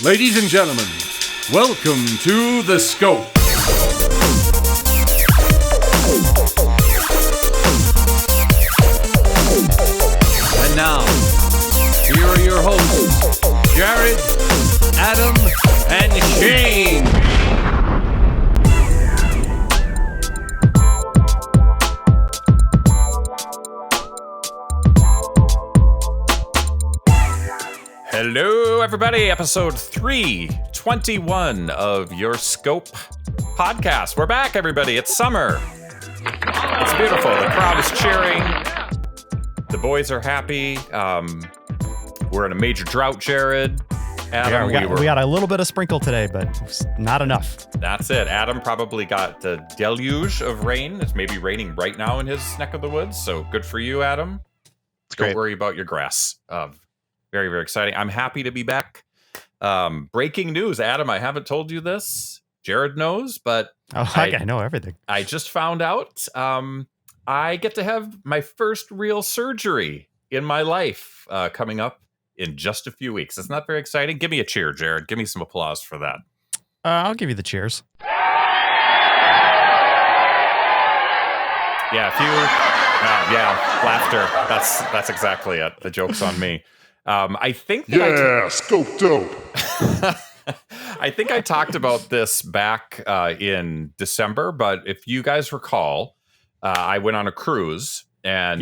Ladies and gentlemen, welcome to The Scope. And now, here are your hosts, Jared, Adam, and Shane. Hello, everybody. Episode 321 of Your Scope podcast. We're back, everybody. It's summer. It's beautiful. The crowd is cheering. The boys are happy. We're in a major drought, Jared. Adam, we got a little bit of sprinkle today, but it's not enough. That's it. Adam probably got the deluge of rain. It's maybe raining right now in his neck of the woods. So good for you, Adam. Don't worry about your grass. Very, very exciting. I'm happy to be back. Breaking news, Adam, I haven't told you this. Jared knows, but I know everything. I just found out I get to have my first real surgery in my life coming up in just a few weeks. It's not very exciting. Give me a cheer, Jared. Give me some applause for that. I'll give you the cheers. Yeah, laughter. That's exactly it. The joke's on me. I think that Scope dope. I think I talked about this back in December, but if you guys recall, I went on a cruise, and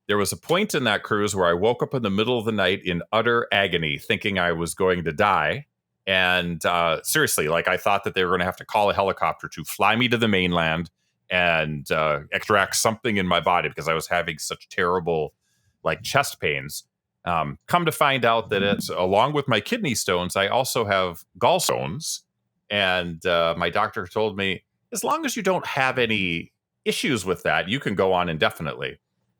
there was a point in that cruise where I woke up in the middle of the night in utter agony, thinking I was going to die. And seriously, like I thought that they were going to have to call a helicopter to fly me to the mainland and extract something in my body because I was having such terrible chest pains. Come to find out that it's along with my kidney stones, I also have gallstones. And my doctor told me, as long as you don't have any issues with that, you can go on indefinitely.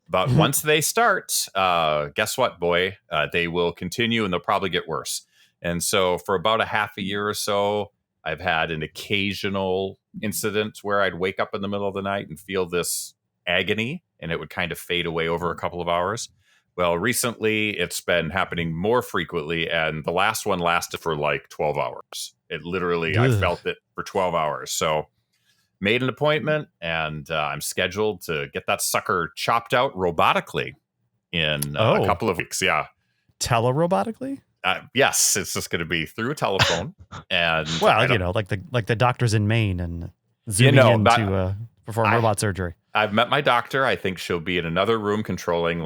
But once they start, guess what, boy? They will continue and they'll probably get worse. And so for about a half a year or so, I've had an occasional incident where I'd wake up in the middle of the night and feel this agony, and it would kind of fade away over a couple of hours. Well, recently it's been happening more frequently, and the last one lasted for 12 hours. It literally, I felt it for 12 hours. So made an appointment, and I'm scheduled to get that sucker chopped out robotically in a couple of weeks. Yeah. Telerobotically? Yes, it's just going to be through a telephone. And like the doctors in Maine and zooming in to perform robot surgery. I've met my doctor. I think she'll be in another room controlling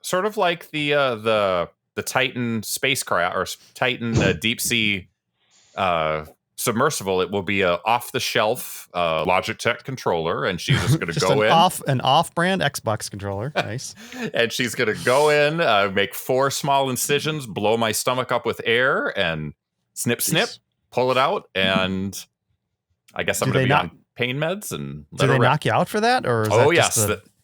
sort of like the Titan spacecraft or Titan deep sea submersible. It will be a off the shelf Logitech controller, and she's just going to go an off-brand Xbox controller. Nice. And she's going to go in, make 4 small incisions, blow my stomach up with air, and snip, pull it out, and I guess I'm going to be on pain meds. And do they knock you out for that, or is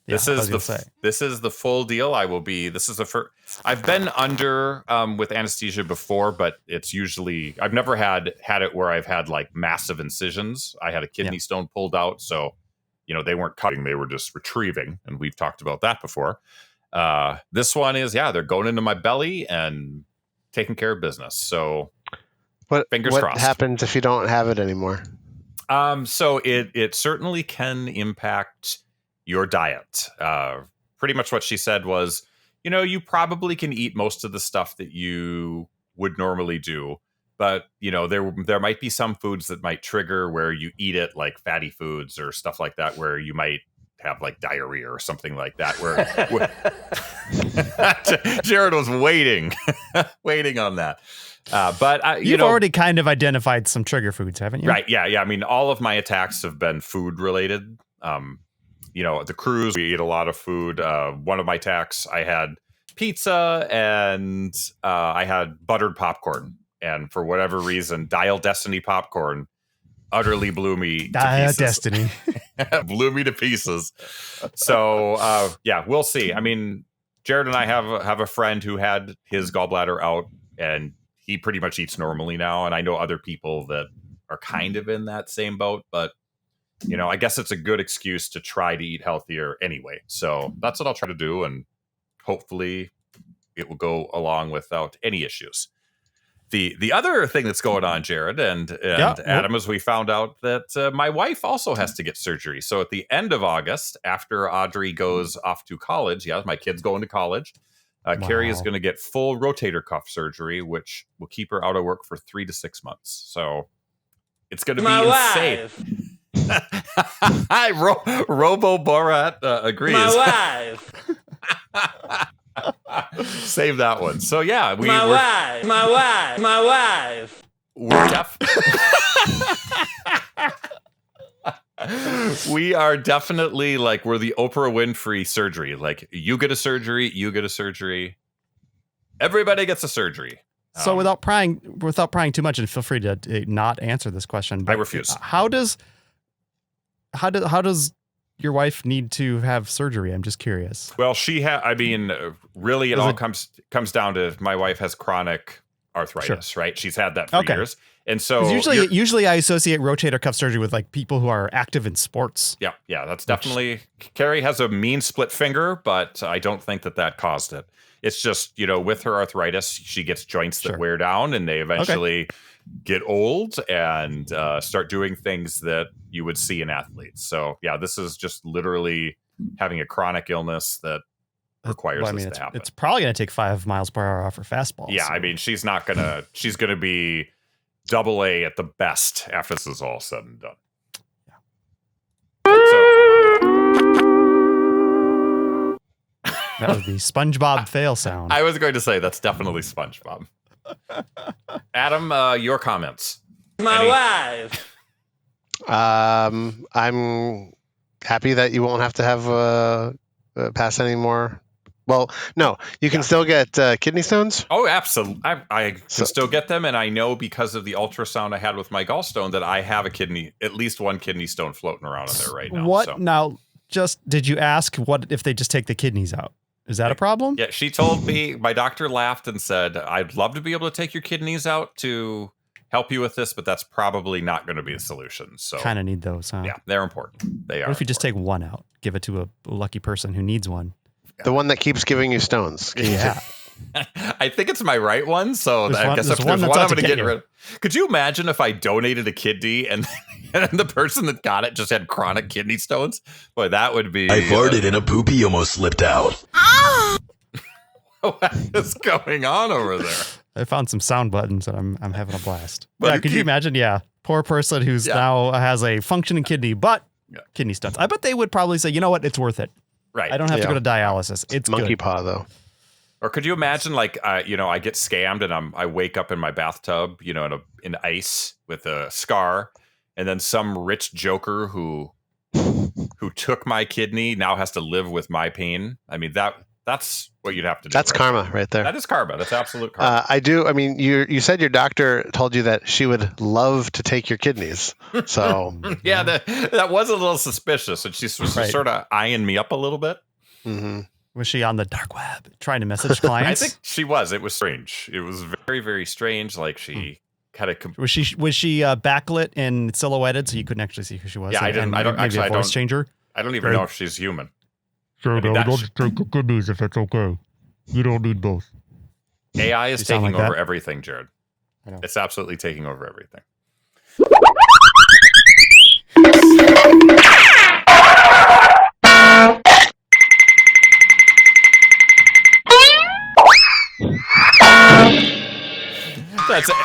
this is the full deal. I will be. This is the first. I've been under with anesthesia before, but it's usually I've never had it where I've had massive incisions. I had a kidney stone pulled out, so they weren't cutting; they were just retrieving, and we've talked about that before. This one is they're going into my belly and taking care of business. So, fingers crossed. What happens if you don't have it anymore? So it certainly can impact your diet. Pretty much what she said was, you probably can eat most of the stuff that you would normally do, but there might be some foods that might trigger where you eat it, like fatty foods or stuff like that, where you might have diarrhea or something like that. Where Jared was waiting on that. But you've already kind of identified some trigger foods, haven't you? Right. Yeah. I mean, all of my attacks have been food related. The cruise, we eat a lot of food. One of my attacks, I had pizza and I had buttered popcorn. And for whatever reason, Dial Destiny popcorn utterly blew me to pieces. Destiny. Blew me to pieces. So, we'll see. I mean, Jared and I have a friend who had his gallbladder out, and he pretty much eats normally now. And I know other people that are kind of in that same boat, but I guess it's a good excuse to try to eat healthier anyway. So that's what I'll try to do. And hopefully it will go along without any issues. The other thing that's going on, Jared and Adam, is we found out that my wife also has to get surgery. So at the end of August, after Audrey goes off to college, my kid's going to college, Carrie is going to get full rotator cuff surgery, which will keep her out of work for 3 to 6 months. So it's going to be insane. Hi, Robo Borat agrees. My wife. Save that one. So yeah, my wife. We're we are definitely like we're the Oprah Winfrey surgery. Like you get a surgery, everybody gets a surgery. So without prying too much, and feel free to not answer this question. But I refuse. How does your wife need to have surgery? I'm just curious. Well, really, it all comes down to my wife has chronic arthritis, right? She's had that for years. And so usually I associate rotator cuff surgery with like people who are active in sports. Yeah, that's definitely. Carrie has a mean split finger, but I don't think that caused it. It's just, with her arthritis, she gets joints that wear down and they eventually get old and start doing things that you would see in athletes. So yeah, this is just literally having a chronic illness that requires this to happen. It's probably going to take 5 miles per hour off her fastball. Yeah, so. I mean, she's going to be AA at the best after this is all said and done. That was the SpongeBob fail sound. I was going to say that's definitely SpongeBob. Adam, your comments. My wife. I'm happy that you won't have to have pass anymore. Well, no, you can still get kidney stones. Oh, absolutely. I can still get them, and I know because of the ultrasound I had with my gallstone that I have at least one kidney stone floating around in there right now. What now? Did you ask what if they just take the kidneys out? Is that a problem? Yeah, she told me, my doctor laughed and said, I'd love to be able to take your kidneys out to help you with this, but that's probably not going to be a solution. So kind of need those, huh? Yeah, they're important. They are. What if you just take one out, give it to a lucky person who needs one? The one that keeps giving you stones. Yeah. I think it's my right one, so I guess if there's one I'm going to get rid of. Could you imagine if I donated a kidney and the person that got it just had chronic kidney stones? Boy, that would be... I farted and a poopy almost slipped out. What is going on over there? I found some sound buttons and I'm having a blast. But could you imagine? Yeah, poor person who's now has a functioning kidney, but kidney stones. I bet they would probably say, you know what, it's worth it. Right. I don't have to go to dialysis. It's monkey good. paw though. Or could you imagine, like, I get scammed and I wake up in my bathtub, in ice with a scar, and then some rich joker who took my kidney now has to live with my pain. I mean, that's what you'd have to do. That's karma right there. That is karma. That's absolute karma. I mean, you said your doctor told you that she would love to take your kidneys. So yeah, that was a little suspicious, and she's sort of eyeing me up a little bit. Mm-hmm. Was she on the dark web trying to message clients? I think she was. It was strange. It was very, very strange. Like she had a. Was she backlit and silhouetted so you couldn't actually see who she was? Yeah, I don't changer. I don't even know if she's human. Sure, don't take the kidneys if it's okay. You don't need both. AI is taking over everything, Jared. I know. It's absolutely taking over everything. That's it.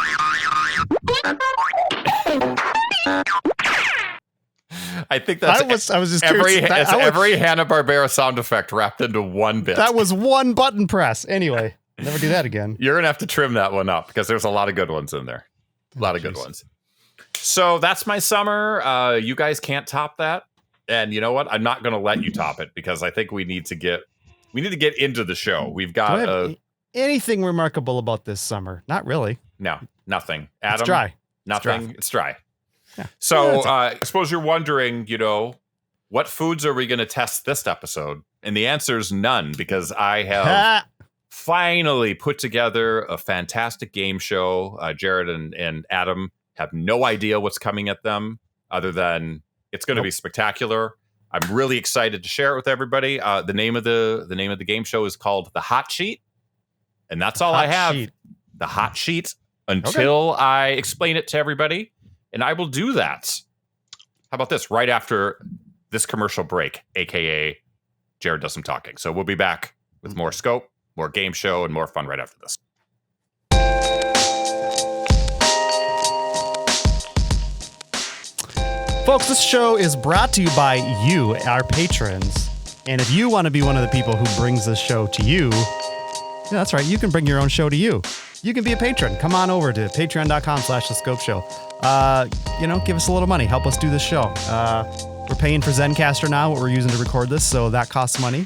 I think that's I was just every Hanna-Barbera sound effect wrapped into one bit. That was one button press. Anyway, never do that again. You're going to have to trim that one up because there's a lot of good ones in there. A lot of good ones. So that's my summer. You guys can't top that. And you know what? I'm not going to let you top it because I think we need to get into the show. We've got anything remarkable about this summer? Not really. No, nothing. Adam, it's dry. Nothing. It's dry. Yeah. So I suppose you're wondering, what foods are we going to test this episode? And the answer is none, because I have finally put together a fantastic game show. Jared and Adam have no idea what's coming at them other than it's going to be spectacular. I'm really excited to share it with everybody. The name of the game show is called The Hot Sheet. And that's all I have. The Hot Sheet. until I explain it to everybody, and I will do that. How about this? Right after this commercial break, aka Jared does some talking. So we'll be back with more scope, more game show, and more fun right after this. Folks, this show is brought to you by you, our patrons. And if you want to be one of the people who brings this show to you, yeah, that's right, you can bring your own show to you. You can be a patron. Come on over to patreon.com/thescopeshow. Give us a little money. Help us do this show. We're paying for Zencaster now, what we're using to record this, so that costs money.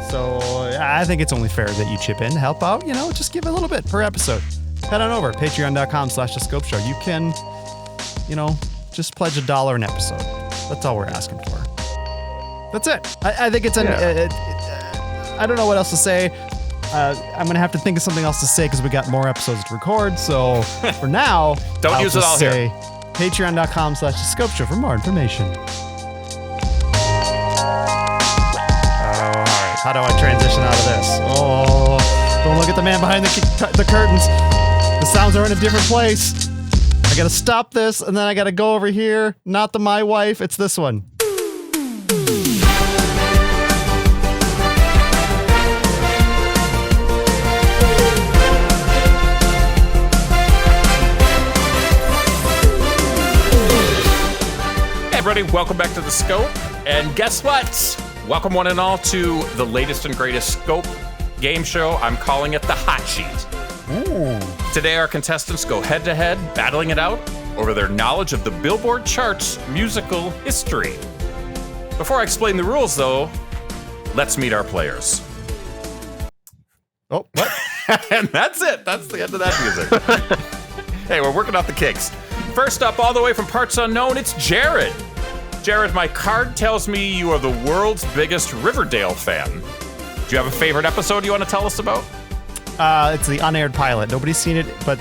So I think it's only fair that you chip in, help out, just give a little bit per episode. Head on over, patreon.com/thescopeshow. You can, just pledge $1 an episode. That's all we're asking for. That's it. I think it's I don't know what else to say. I'm going to have to think of something else to say because we got more episodes to record. So for now, don't use it all here. Patreon.com/thescopeshow for more information. All right. How do I transition out of this? Oh, don't look at the man behind the curtains. The sounds are in a different place. I gotta stop this, and then I gotta go over here. Not the My Wife, it's this one. Hey everybody, welcome back to The Scope. And guess what? Welcome one and all to the latest and greatest Scope game show. I'm calling it the Hot Sheet. Ooh. Today, our contestants go head-to-head, battling it out over their knowledge of the Billboard chart's musical history. Before I explain the rules, though, let's meet our players. Oh, what? And that's it. That's the end of that music. Hey, we're working out the kinks. First up, all the way from parts unknown, it's Jared. Jared, my card tells me you are the world's biggest Riverdale fan. Do you have a favorite episode you want to tell us about? It's the unaired pilot. Nobody's seen it, but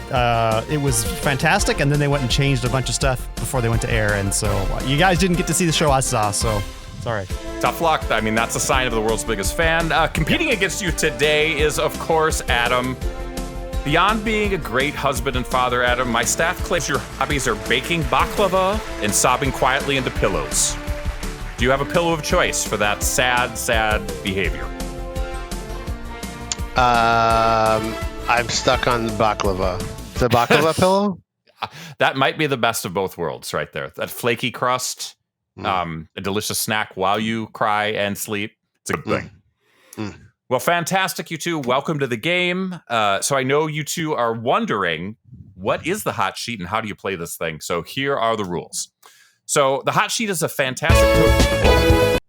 it was fantastic. And then they went and changed a bunch of stuff before they went to air. And so you guys didn't get to see the show I saw, so sorry. Tough luck. I mean, that's a sign of the world's biggest fan. Competing against you today is, of course, Adam. Beyond being a great husband and father, Adam, my staff claims your hobbies are baking baklava and sobbing quietly into pillows. Do you have a pillow of choice for that sad, sad behavior? I'm stuck on baklava. The baklava pillow? That might be the best of both worlds right there. That flaky crust, a delicious snack while you cry and sleep. It's a good thing. Well, fantastic, you two. Welcome to the game. So I know you two are wondering, what is the Hot Sheet and how do you play this thing? So here are the rules. So the Hot Sheet is a fantastic...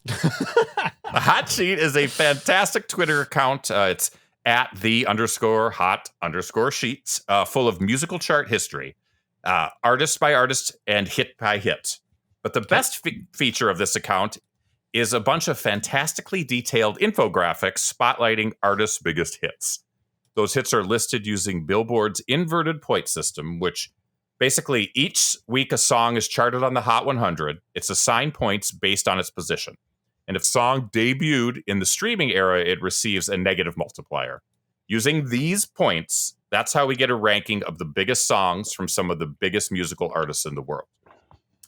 The Hot Sheet is a fantastic Twitter account. It's at @the_hot_sheets, full of musical chart history, artist by artist and hit by hit. But the best feature of this account is a bunch of fantastically detailed infographics spotlighting artists' biggest hits. Those hits are listed using Billboard's inverted point system, which basically each week a song is charted on the Hot 100. It's assigned points based on its position. And if song debuted in the streaming era, it receives a negative multiplier. Using these points, that's how we get a ranking of the biggest songs from some of the biggest musical artists in the world.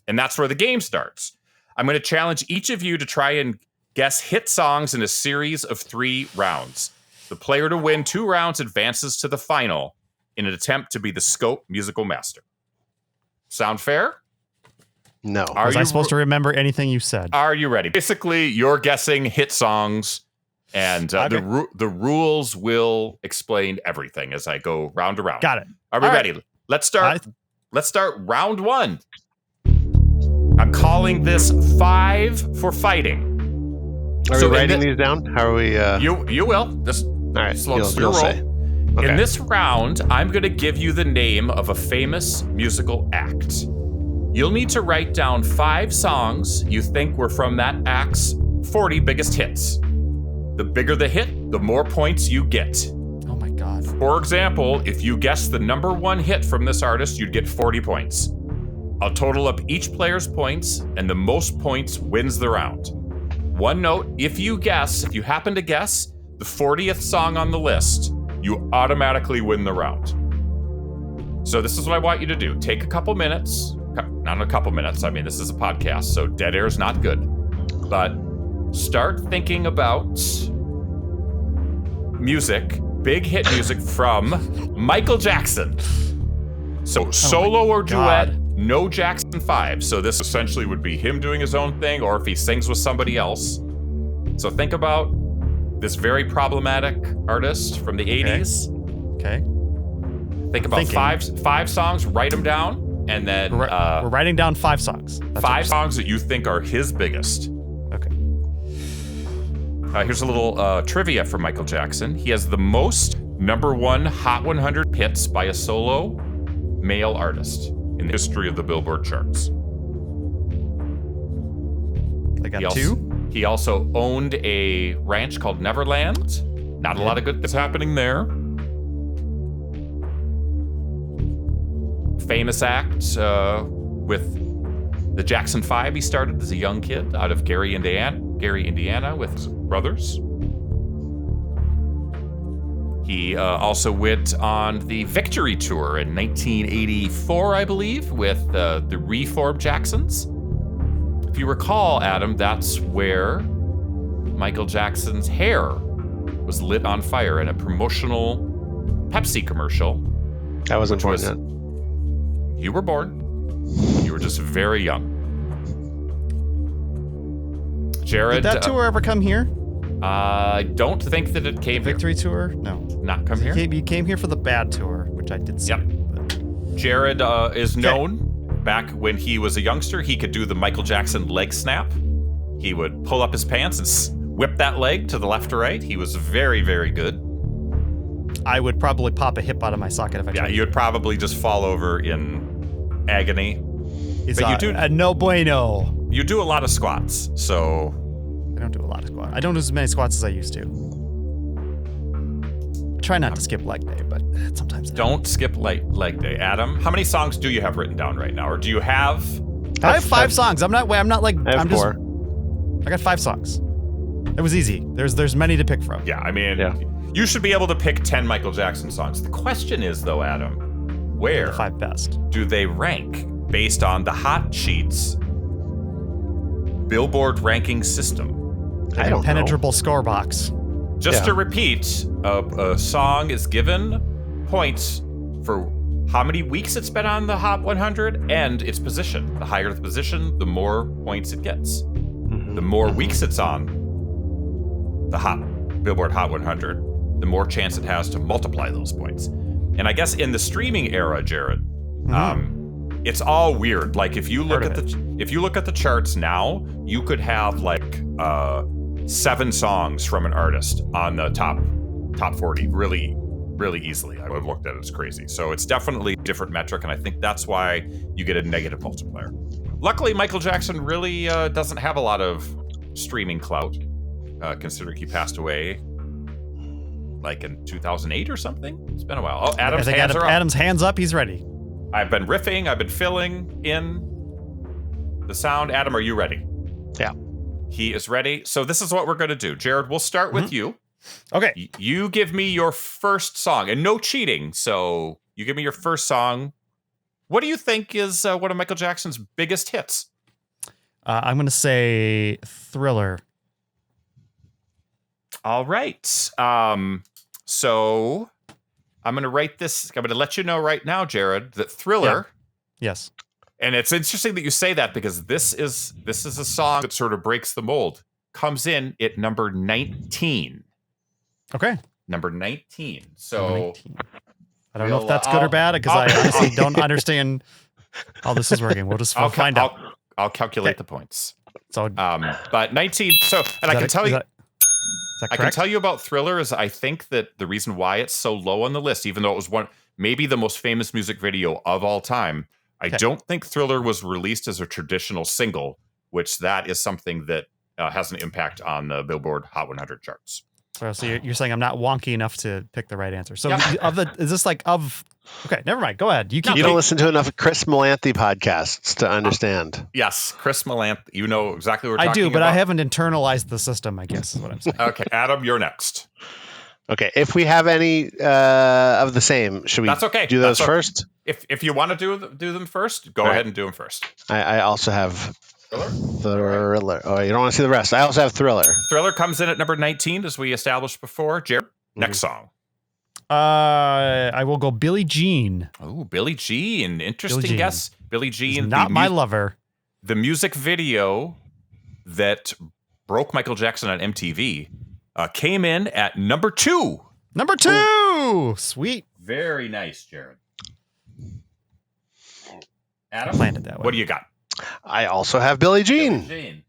And that's where the game starts. I'm going to challenge each of you to try and guess hit songs in a series of 3 rounds. The player to win 2 rounds advances to the final in an attempt to be the Scope musical master. Sound fair? No. Was I supposed to remember anything you said? Are you ready? Basically, you're guessing hit songs, and okay. the rules will explain everything as I go round to round. Got it. Are we ready? Let's start. Let's start round 1. I'm calling this 5 for fighting. Are we writing these down? How are we? You will. Just all right. Slow You'll roll. say. Okay. In this round, I'm going to give you the name of a famous musical act. You'll need to write down 5 songs you think were from that act's 40 biggest hits. The bigger the hit, the more points you get. Oh my God. For example, if you guess the number 1 hit from this artist, you'd get 40 points. I'll total up each player's points, and the most points wins the round. One note, if you happen to guess the 40th song on the list, you automatically win the round. So this is what I want you to do. Take a couple minutes. Not a couple minutes. I mean, this is a podcast, so dead air is not good. But start thinking about music, big hit music from Michael Jackson. So solo or duet, no Jackson 5. So this essentially would be him doing his own thing, or if he sings with somebody else. So think about this very problematic artist from the 80s. Okay. Think about five songs, write them down, and then we're writing down 5 songs. That's five songs that you think are his biggest. Okay. Here's a little trivia for Michael Jackson. He has the most #1 Hot 100 hits by a solo male artist in the history of the Billboard charts. I got 2. He also owned a ranch called Neverland. Not a lot of good things happening there. Famous act with the Jackson 5 he started as a young kid out of Gary, Indiana with his brothers. He also went on the Victory Tour in 1984, I believe, with the Reformed Jacksons. If you recall, Adam, that's where Michael Jackson's hair was lit on fire in a promotional Pepsi commercial. I wasn't born yet. You were born. You were just very young. Jared, did that tour ever come here? I don't think that it came Victory Tour? No. Not come here? He came here for the bad tour, which I did see. Yep. But... Jared is known back when he was a youngster. He could do the Michael Jackson leg snap. He would pull up his pants and whip that leg to the left or right. He was very, very good. I would probably pop a hip out of my socket if I tried. Yeah, you would probably just fall over in agony. It's but you do no bueno. You do a lot of squats, so I don't do a lot of squats. I don't do as many squats as I used to. I try not to skip leg day, but sometimes don't skip leg day. Adam, how many songs do you have written down right now, or do you have? I have 5 songs. I'm not like. I have 4. I got 5 songs. It was easy. There's many to pick from. Yeah, I mean, you should be able to pick 10 Michael Jackson songs. The question is, though, Adam, where the 5 best do they rank based on the Hot Sheets Billboard ranking system? I don't impenetrable score box. Just to repeat, a song is given points for how many weeks it's been on the Hot 100 and its position. The higher the position, the more points it gets. The more weeks it's on the Billboard Hot 100, the more chance it has to multiply those points. And I guess in the streaming era, Jared, it's all weird. Like if you look at the charts now, you could have like 7 songs from an artist on the top 40 really, really easily. I would have looked at it as crazy. So it's definitely a different metric, and I think that's why you get a negative multiplier. Luckily, Michael Jackson really doesn't have a lot of streaming clout, considering he passed away like in 2008 or something. It's been a while. Oh, Adam's hands are up. Adam's hands up. He's ready. I've been riffing. I've been filling in the sound. Adam, are you ready? Yeah. He is ready. So this is what we're going to do. Jared, we'll start with you. Okay. You give me your first song, and no cheating. So you give me your first song. What do you think is one of Michael Jackson's biggest hits? I'm going to say Thriller. All right. So I'm going to write this. I'm going to let you know right now, Jared, that Thriller. Yeah. Yes. And it's interesting that you say that because this is a song that sort of breaks the mold. Comes in at number 19. Okay. Number 19. So number 19. I don't know if that's good or bad because I honestly don't understand how this is working. We'll find out. I'll calculate the points. So, but 19. So, and I can tell you. I can tell you about Thriller is I think that the reason why it's so low on the list, even though it was maybe the most famous music video of all time, I don't think Thriller was released as a traditional single, which that is something that has an impact on the Billboard Hot 100 charts. So you're saying I'm not wonky enough to pick the right answer. So is this like okay, never mind. Go ahead. You don't listen to enough Chris Melanthi podcasts to understand. Yes, Chris Melanthi. You know exactly what we're talking about. I do, but I haven't internalized the system, I guess is what I'm saying. Okay, Adam, you're next. Okay, if we have any of the same, should we That's okay. do those first? If you want to do them first, go ahead and do them first. I also have Thriller. Thriller. Oh, you don't want to see the rest. I also have Thriller. Thriller comes in at number 19, as we established before. Jared, next song. I will go Billie Jean. Oh, Billie Jean. Interesting Billie Jean. guess. Billie Jean. She's not my lover. The music video that broke Michael Jackson on MTV came in at number 2. Number 2. Ooh. Sweet. Very nice, Jared. Adam, Planned it that way. what do you got? I also have Billie Jean. Billie Jean.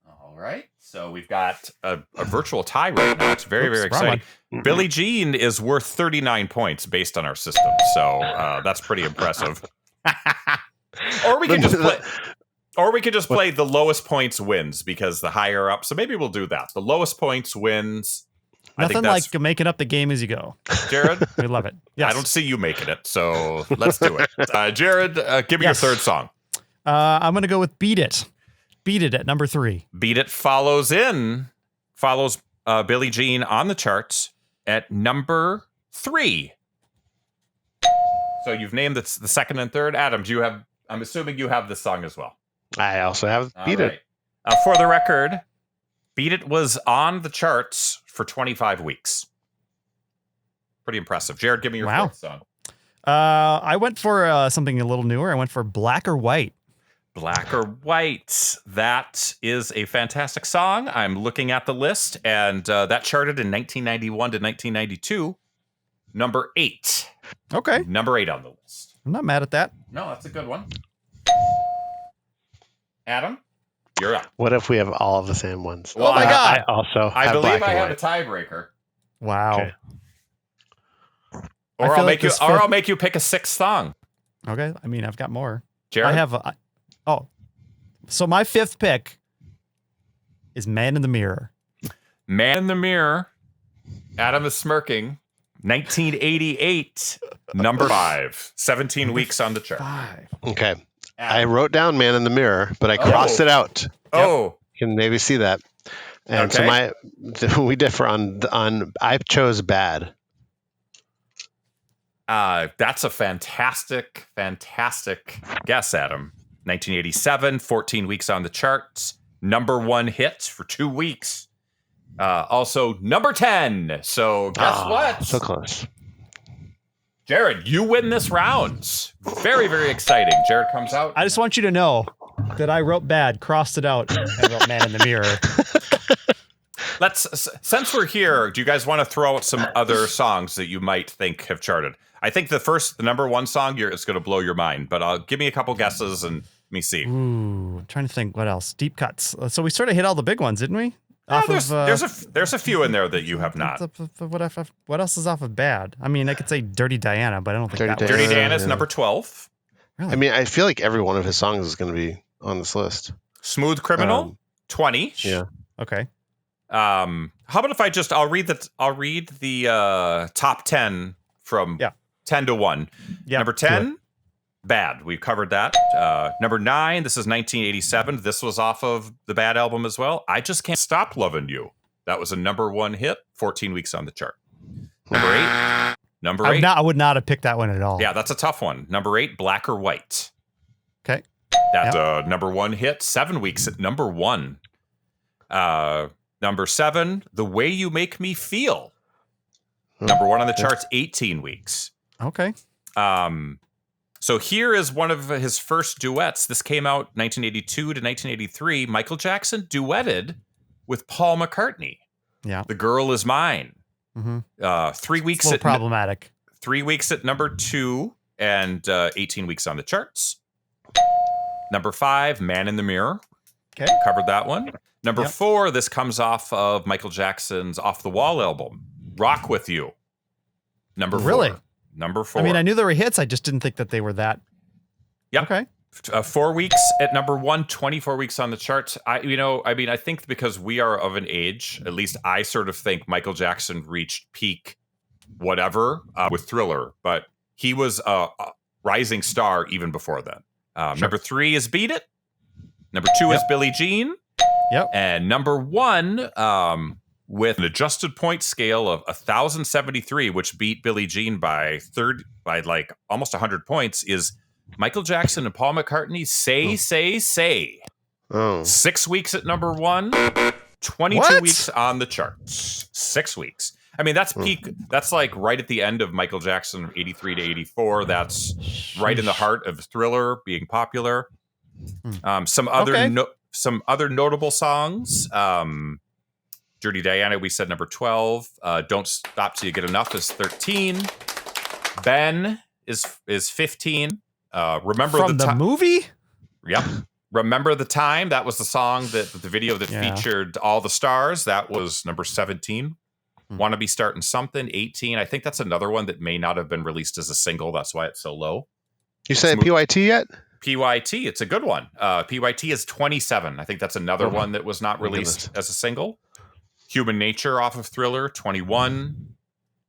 All right. So we've got a virtual tie right now. It's very, very exciting. Billie Jean is worth 39 points based on our system. So that's pretty impressive. Or we can just play the lowest points wins, because the higher up. So maybe we'll do that. The lowest points wins. Nothing like making up the game as you go. Jared, we love it. Yes. I don't see you making it, so let's do it. Jared, give me your third song. I'm going to go with Beat It. Beat It at number 3. Beat It follows Billie Jean on the charts at number 3. So you've named the second and third. Adam, I'm assuming you have this song as well. I also have Beat It. For the record, Beat It was on the charts for 25 weeks. Pretty impressive. Jared, give me your fourth song. I went for something a little newer. I went for Black or White. Black or White. That is a fantastic song. I'm looking at the list, and that charted in 1991 to 1992. Number 8. Okay. Number 8 on the list. I'm not mad at that. No, that's a good one. Adam, you're up. What if we have all of the same ones? Well, oh my God. I also have I believe Black I and have White. a tiebreaker. Wow. Okay. Or I'll make you pick a sixth song. Okay. I mean, I've got more. Jared? I have so my 5th pick is Man in the Mirror. Man in the Mirror. Adam is smirking. 1988, number 5. 17 weeks on the chart. 5. Okay. I wrote down Man in the Mirror, but I crossed it out. Oh. You can maybe see that. And so we differ on I chose Bad. That's a fantastic guess, Adam. 1987, 14 weeks on the charts. Number 1 hit for 2 weeks. Also, number 10. So, guess what? So close. Jared, you win this round. Very, very exciting. Jared comes out. I just want you to know that I wrote Bad, crossed it out, and wrote Man in the Mirror. Since we're here, do you guys want to throw out some other songs that you might think have charted? I think the number 1 song is going to blow your mind, but give me a couple guesses and let me see. Ooh, I'm trying to think what else. Deep cuts. So we sort of hit all the big ones, didn't we? There's a few in there that you have not. What else is off of Bad? I mean, I could say Dirty Diana, but I don't think Dirty Diana is number 12. Really? I mean, I feel like every one of his songs is going to be on this list. Smooth Criminal, 20. Yeah. Okay. How about if I'll read the top 10 from 10 to 1. Yeah. Number 10, Bad. We've covered that. Number 9, this is 1987. This was off of the Bad album as well. I Just Can't Stop Loving You. That was a number 1 hit, 14 weeks on the chart. Number 8. I would not have picked that one at all. Yeah, that's a tough one. Number 8, Black or White. Okay. That's a number 1 hit, 7 weeks at number 1. Number 7, The Way You Make Me Feel. Number 1 on the charts, 18 weeks. Okay. So here is one of his first duets. This came out 1982 to 1983. Michael Jackson duetted with Paul McCartney. Yeah. The Girl Is Mine. Mm-hmm. 3 weeks. It's a little problematic. 3 weeks at number 2 and 18 weeks on the charts. Number 5, Man in the Mirror. Okay. Covered that one. Number 4, this comes off of Michael Jackson's Off the Wall album, Rock With You. Number 4. Really? Number 4. I mean, I knew there were hits. I just didn't think that they were that. Yep. Okay. 4 weeks at number 1, 24 weeks on the charts. I think because we are of an age, at least I sort of think Michael Jackson reached peak whatever with Thriller, but he was a rising star even before then. Number 3 is Beat It. Number 2 is Billie Jean. Yep. And number 1, with an adjusted point scale of 1,073, which beat Billie Jean by like almost 100 points, is Michael Jackson and Paul McCartney's Say. Oh. 6 weeks at number 1, 22 What? weeks on the charts. 6 weeks. I mean, that's peak. That's like right at the end of Michael Jackson, 83 to 84. That's right in the heart of Thriller being popular. Some other notable songs. Dirty Diana, we said number 12. Don't Stop Till You Get Enough is 13. Ben is 15. Remember From the movie? Yep. Remember the Time? That was the song the video that featured all the stars. That was number 17. Want to Be Starting Something, 18. I think that's another one that may not have been released as a single. That's why it's so low. You said PYT yet? PYT, it's a good one. PYT is 27. I think that's another one that was not released as a single. Human Nature off of Thriller, 21.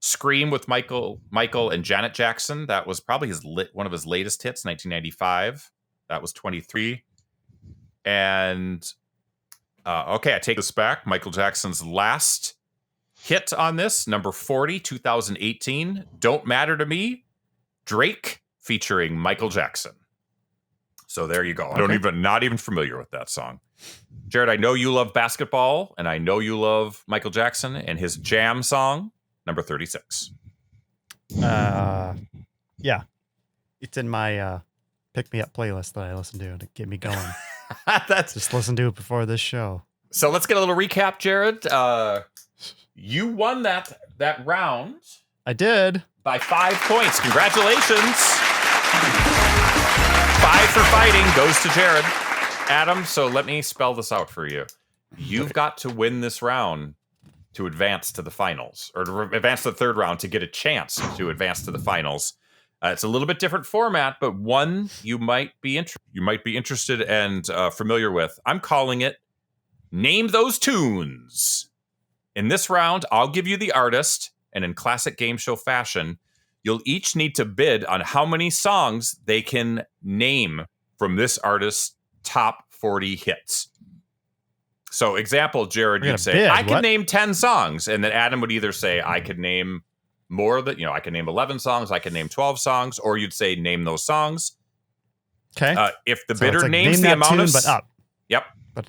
Scream with Michael and Janet Jackson. That was probably one of his latest hits, 1995. That was 23. And okay, I take this back. Michael Jackson's last hit on this, number 40, 2018. Don't Matter to Me. Drake featuring Michael Jackson. So there you go. Okay. Not even familiar with that song. Jared, I know you love basketball, and I know you love Michael Jackson and his Jam song, number 36. Yeah. It's in my pick me up playlist that I listen to get me going. Just listen to it before this show. So let's get a little recap, Jared. You won that round. I did. By 5 points. Congratulations. 5 for fighting goes to Jared. Adam, so let me spell this out for you. You've got to win this round to advance to the finals, or to advance to the third round to get a chance to advance to the finals. It's a little bit different format, but one you might be interested and familiar with. I'm calling it Name Those Tunes. In this round, I'll give you the artist, and in classic game show fashion, you'll each need to bid on how many songs they can name from this artist's top 40 hits. So, example, Jared, you'd say, I can name 10 songs. And then Adam would either say, I could name more than, I can name 11 songs, I can name 12 songs, or you'd say, name those songs. Okay. If the bidder names the amount of... but up. Yep.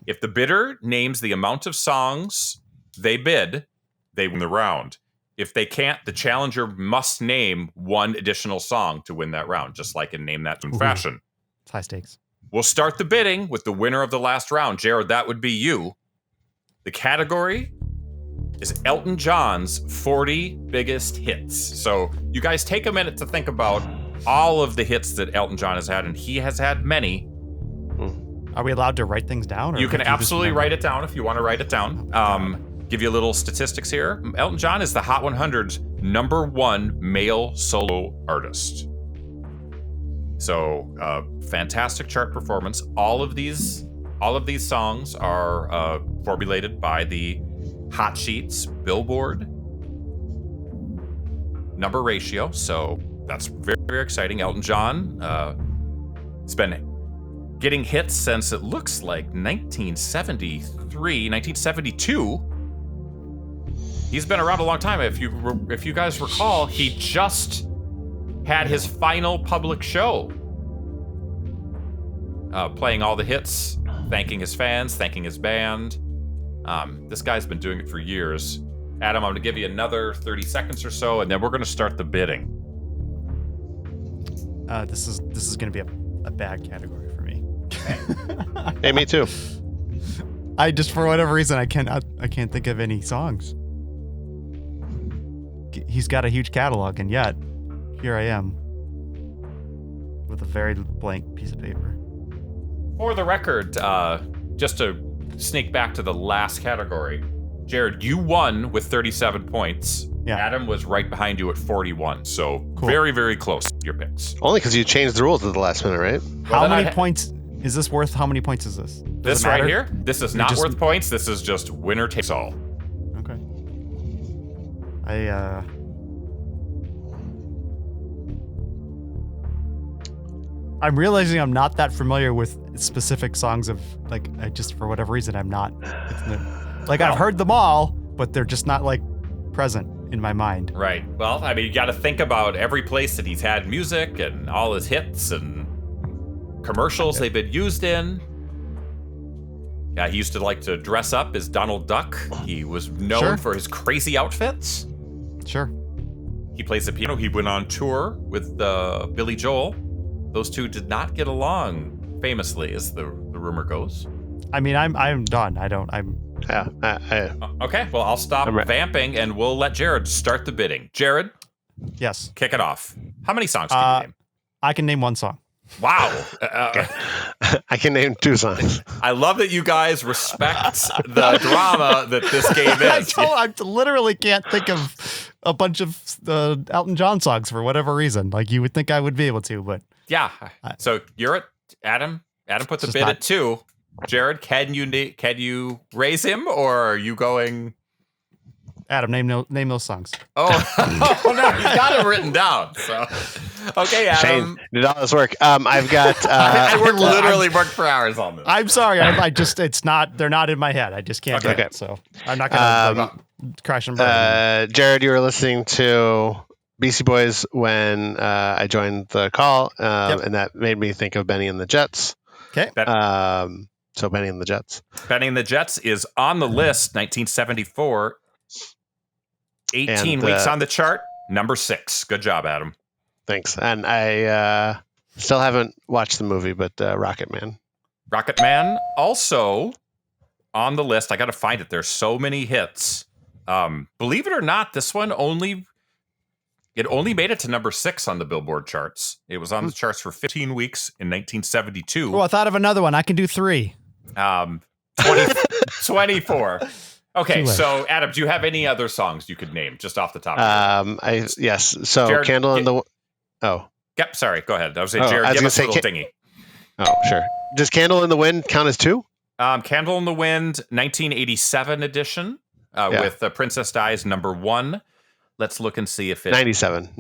If the bidder names the amount of songs they bid, they win the round. If they can't, the challenger must name one additional song to win that round, just like in Name That Tune fashion. It's high stakes. We'll start the bidding with the winner of the last round. Jared, that would be you. The category is Elton John's 40 biggest hits. So you guys take a minute to think about all of the hits that Elton John has had, and he has had many. Are we allowed to write things down? Or you can absolutely write it down if you want to write it down. Give you a little statistics here. Elton John is the Hot 100's #1 male solo artist. So, fantastic chart performance. All of these songs are formulated by the Hot Sheets Billboard number ratio. So that's very, very exciting. Elton John has been getting hits since it looks like 1973, 1972. He's been around a long time. If you guys recall, he just had his final public show, playing all the hits, thanking his fans, thanking his band. This guy's been doing it for years. Adam, I'm going to give you another 30 seconds or so, and then we're going to start the bidding. This is going to be a bad category for me. Hey, me too. I just, for whatever reason, I can't think of any songs. He's got a huge catalog, and yet here I am with a very blank piece of paper. For the record, just to sneak back to the last category, Jared, you won with 37 points. Yeah. Adam was right behind you at 41, so cool. Very, very close to your picks. Only because you changed the rules at the last minute, right? How many points is this worth? How many points is this? This right here? This is not worth points. This is just winner takes all. Okay. I'm realizing I'm not that familiar with specific songs of, like, I just, for whatever reason, I'm not. I've heard them all, but they're just not like present in my mind. Right. Well, I mean, you got to think about every place that he's had music and all his hits and commercials they've been used in. Yeah, he used to like to dress up as Donald Duck. He was known for his crazy outfits. Sure. He plays the piano. He went on tour with Billy Joel. Those two did not get along, famously, as the rumor goes. I mean, I'm done. Okay, well, I'll stop vamping and we'll let Jared start the bidding. Jared? Yes. Kick it off. How many songs can you name? I can name one song. Wow. I can name 2 songs. I love that you guys respect the drama that this game is. I literally can't think of a bunch of Elton John songs for whatever reason. Like you would think I would be able to, but yeah. So you're at Adam. Adam put the bid at 2. Jared, can you raise him, or are you going? Adam, name those songs. Oh, no, he's got it written down. So, okay, Adam. Shane did all this work. I've got. I literally worked for hours on this. I'm sorry. I just they're not in my head. I just can't get it. So I'm not gonna crash and burn. Jared, you were listening to Beastie Boys when I joined the call, and that made me think of Benny and the Jets. Okay. So Benny and the Jets. Benny and the Jets is on the list, 1974. 18 weeks on the chart, number 6. Good job, Adam. Thanks. And I still haven't watched the movie, but Rocket Man. Rocket Man also on the list. I got to find it. There's so many hits. Believe it or not, this one only made it to number 6 on the Billboard charts. It was on the charts for 15 weeks in 1972. Oh, I thought of another one. I can do 3. 24. Okay, so Adam, do you have any other songs you could name just off the top? Yes. So Jared, Candle in the. Oh. Yep. Sorry. Go ahead. I was saying, Jared, give us a little dingy. Oh, sure. Does Candle in the Wind count as 2? Candle in the Wind, 1987 edition, with Princess Dies number 1. Let's look and see if it 97,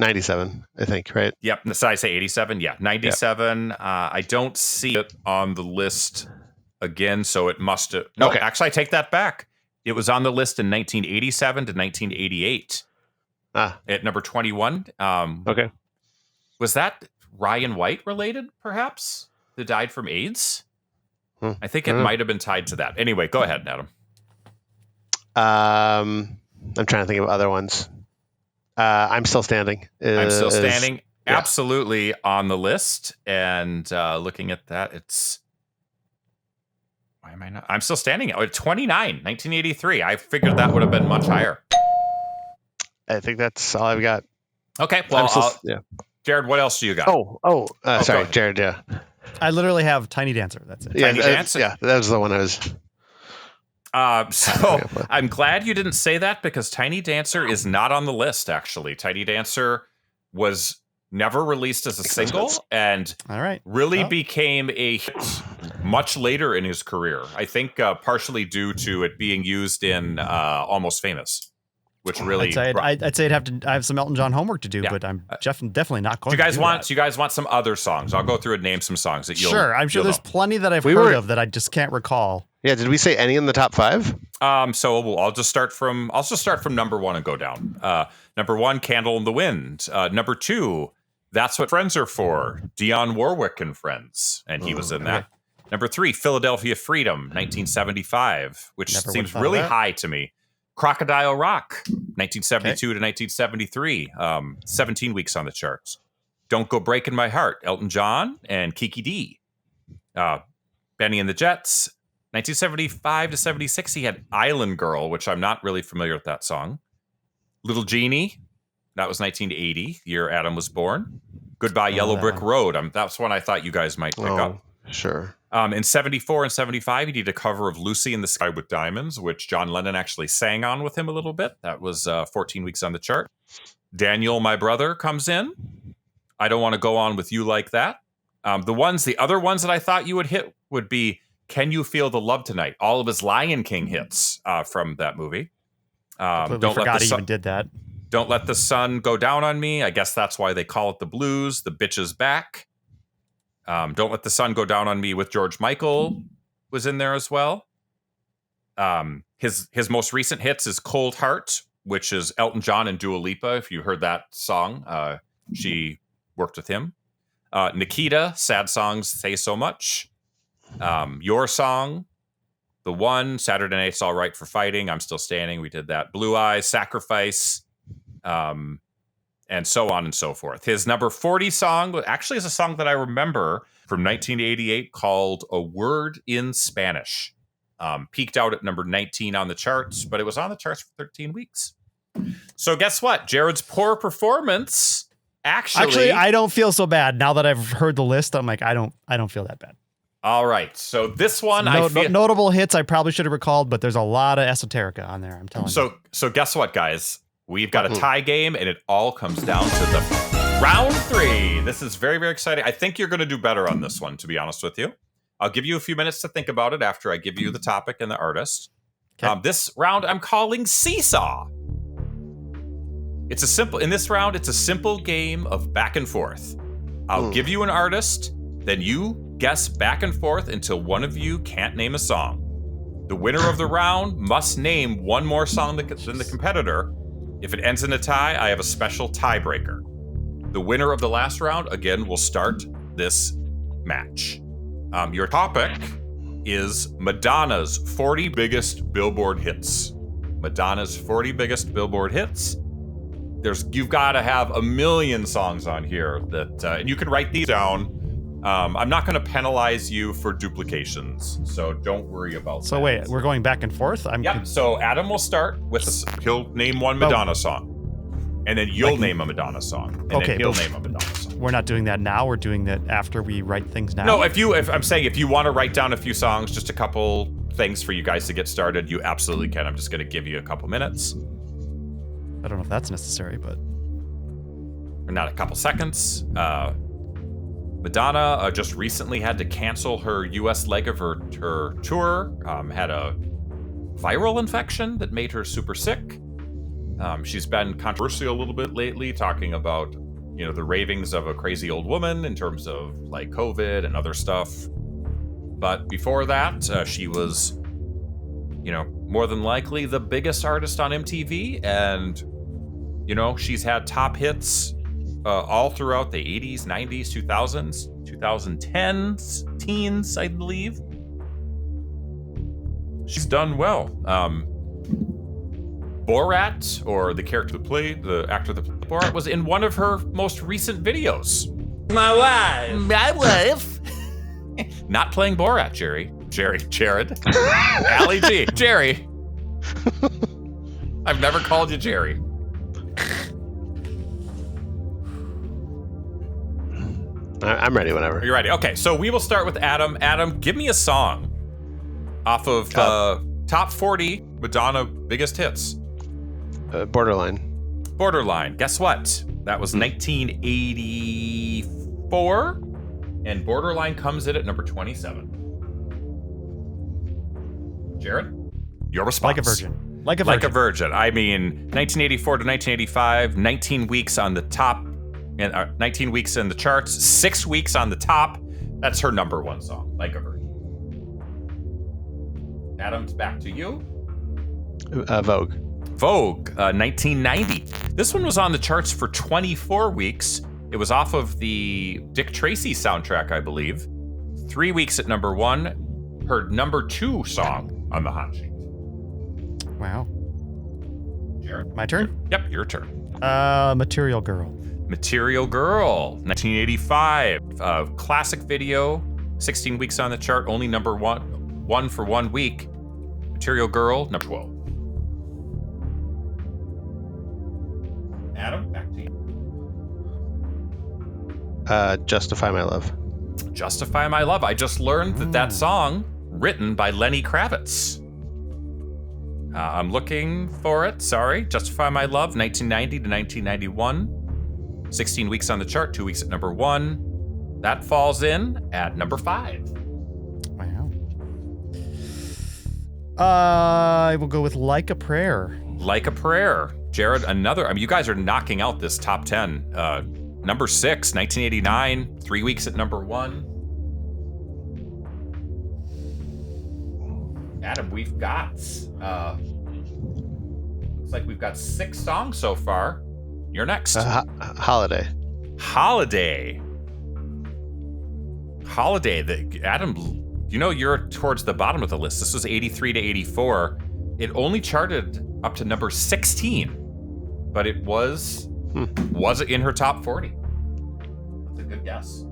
I think, right? Yep. Did I say 87? Yeah, 97. Yep. I don't see it on the list again, so it must have. No, actually, I take that back. It was on the list in 1987 to 1988. At number 21. Okay. Was that Ryan White related, perhaps? That died from AIDS? I think it might have been tied to that. Anyway, go ahead, Adam. I'm trying to think of other ones. I'm Still Standing. I'm Still Standing. Absolutely on the list. And looking at that, it's... Why am I not? I'm Still Standing at 29, 1983. I figured that would have been much higher. I think that's all I've got. Okay, well, Jared, what else do you got? Sorry, Jared, yeah. I literally have Tiny Dancer. That's it. Yeah, Tiny Dancer? Yeah, that was the one I was... So I'm glad you didn't say that because Tiny Dancer is not on the list, actually. Tiny Dancer was never released as a single and really became a hit much later in his career. I think partially due to it being used in Almost Famous, which really... I'd say I have some Elton John homework to do, but I'm definitely not going to do that. Do you guys want some other songs? I'll go through and name some songs that you'll... Sure, I'm sure there's plenty that I've heard of that I just can't recall. Yeah, did we say any in the top 5? So I'll just start from number 1 and go down. Number 1, Candle in the Wind. Number 2, That's What Friends Are For, Dionne Warwick and Friends, and he was in that. Number 3, Philadelphia Freedom, 1975, which seems really high to me. Crocodile Rock, 1972 to 1973, 17 weeks on the charts. Don't Go Breaking My Heart, Elton John and Kiki D. Benny and the Jets, 1975 to 76, he had Island Girl, which I'm not really familiar with that song. Little Genie, that was 1980, year Adam was born. Goodbye Yellow Brick Road, that's one I thought you guys might pick up. Sure. In 74 and 75, he did a cover of Lucy in the Sky with Diamonds, which John Lennon actually sang on with him a little bit. That was 14 weeks on the chart. Daniel, My Brother, comes in. I Don't Want to Go On With You Like That. The other ones that I thought you would hit would be Can You Feel the Love Tonight? All of his Lion King hits from that movie. Forgot he even did that. Don't Let the Sun Go Down on Me. I guess that's why they call it the blues. The Bitch Is Back. Don't Let the Sun Go Down on Me with George Michael was in there as well. His most recent hits is Cold Heart, which is Elton John and Dua Lipa. If you heard that song, she worked with him. Nikita, Sad Songs Say So Much. Your Song, The One, Saturday Night's All Right for Fighting, I'm Still Standing, we did that. Blue Eyes, Sacrifice, and so on and so forth. His number 40 song actually is a song that I remember from 1988 called A Word in Spanish. Peaked out at number 19 on the charts, but it was on the charts for 13 weeks. So guess what? Jared's poor performance actually I don't feel so bad now that I've heard the list. I'm like, I don't feel that bad. All right. So this one, notable hits I probably should have recalled, but there's a lot of esoterica on there. I'm telling you. So guess what, guys? We've got a tie game, and it all comes down to the round 3. This is very, very exciting. I think you're going to do better on this one, to be honest with you. I'll give you a few minutes to think about it after I give you the topic and the artist. Okay. This round I'm calling Seesaw. In this round, it's a simple game of back and forth. I'll give you an artist, then you guess back and forth until one of you can't name a song. The winner of the round must name one more song than the competitor. If it ends in a tie, I have a special tiebreaker. The winner of the last round, again, will start this match. Your topic is Madonna's 40 biggest Billboard hits. Madonna's 40 biggest Billboard hits. You've got to have a million songs on here and you can write these down. I'm not going to penalize you for duplications, so don't worry about that. So wait, we're going back and forth? So Adam will start with, he'll name one Madonna song, and then you'll name a Madonna song, and then he'll name a Madonna song. We're not doing that now, we're doing that after we write things down? No, if you want to write down a few songs, just a couple things for you guys to get started, you absolutely can. I'm just going to give you a couple minutes. I don't know if that's necessary, but... Or not a couple seconds. Madonna just recently had to cancel her U.S. leg of her tour. Had a viral infection that made her super sick. She's been controversial a little bit lately, talking about, the ravings of a crazy old woman in terms of like COVID and other stuff. But before that, she was, more than likely the biggest artist on MTV. And, she's had top hits all throughout the 80s, 90s, 2000s, 2010s, teens, I believe. She's done well. Borat, or the character that played, the actor that played Borat, was in one of her most recent videos. My wife. Not playing Borat, Jared. Allie G. Jerry. I've never called you Jerry. I'm ready whenever. You're ready. Okay, so we will start with Adam. Adam, give me a song off of top 40 Madonna biggest hits. Borderline. Guess what? That was 1984, and Borderline comes in at number 27. Jared, your response. Like a virgin. I mean, 1984 to 1985, 19 weeks on the top, and 19 weeks in the charts, 6 weeks on the top. That's her number one song, Like a Virgin. Adam's back to you. Vogue, 1990. This one was on the charts for 24 weeks. It was off of the Dick Tracy soundtrack, I believe. 3 weeks at number 1. Her number 2 song on the hot sheet. Wow. Jared? My turn? Yep, your turn. Material Girl, 1985. Classic video. 16 weeks on the chart, only number 1 for 1 week. Material Girl, number 12. Adam, back to you. Justify My Love. Justify My Love. I just learned that song, written by Lenny Kravitz. I'm looking for it. Sorry. Justify My Love, 1990 to 1991. 16 weeks on the chart, 2 weeks at number 1. That falls in at number 5. Wow. I will go with Like a Prayer. Like a Prayer. Jared, another. You guys are knocking out this top 10. Number 6, 1989. 3 weeks at number 1. Adam, we've got looks like we've got 6 songs so far. You're next. Holiday. Holiday. Adam, you know you're towards the bottom of the list. This was 83 to 84. It only charted up to number 16, but it was in her top 40. That's a good guess.